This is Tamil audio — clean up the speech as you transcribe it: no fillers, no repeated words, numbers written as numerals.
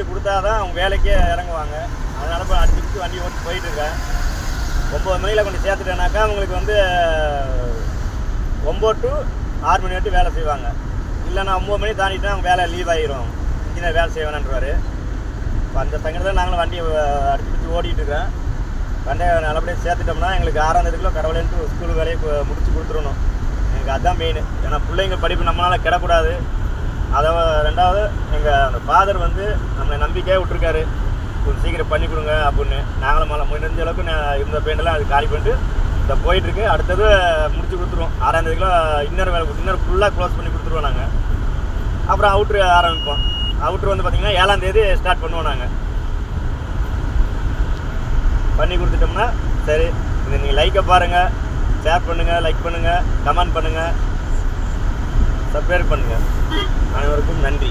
கொடுத்தா தான் அவங்க வேலைக்கே இறங்குவாங்க. அதனால் இப்போ அடிச்சு வண்டி ஓட்டி போயிட்டுருக்கேன். 9 மணியில் கொண்டு சேர்த்துட்டேனாக்கா அவங்களுக்கு வந்து 9 to 6 மணி வரைக்கும் வேலை செய்வாங்க. இல்லைன்னா 9 மணி தாண்டிட்டு அவங்க வேலை லீவ் ஆகிரும், இன்ஜினியர் வேலை செய்ய வேணான்றாரு. இப்போ அந்த சங்கத்தில் நாங்களும் வண்டியை அடிச்சு பிடிச்சி ஓடிட்டு இருக்கேன். வண்டியை நல்லபடியாக சேர்த்துட்டோம்னா எங்களுக்கு 6ஆம் தேதிக்குள்ள கடவுளேன்ட்டு ஸ்கூல் வேலையை முடிச்சு கொடுத்துடணும். எனக்கு அதுதான் மெயின். ஏன்னா பிள்ளைங்க படிப்பு நம்மளால் கிடக்கூடாது. அதை 2வது எங்கள் அந்த ஃபாதர் வந்து நம்மளை நம்பிக்கையாக விட்டுருக்காரு, கொஞ்சம் சீக்கிரம் பண்ணி கொடுங்க அப்படின்னு. நாங்களும் முடிஞ்ச அளவுக்கு இருந்த பெயிண்டெல்லாம் அது காலி பண்ணிட்டு இந்த போயிட்டுருக்கு. அடுத்தது முடிச்சு கொடுத்துருவோம். 6ஆம் தேதிக்குள்ள இன்னர் ஃபுல்லாக க்ளோஸ் பண்ணி கொடுத்துருவோம் நாங்கள். அப்புறம் அவுட்ரு ஆரம்பிப்போம். அவுட்ரு வந்து பார்த்திங்கன்னா 7ஆம் தேதி ஸ்டார்ட் பண்ணுவோம். நாங்கள் பண்ணி கொடுத்துட்டோம்னா சரி. இது நீங்கள் லைக்கை பாருங்கள், ஷேர் பண்ணுங்கள், லைக் பண்ணுங்கள், கமெண்ட் பண்ணுங்கள், சப்ஸ்கிரைப் பண்ணுங்கள். அனைவருக்கும் நன்றி.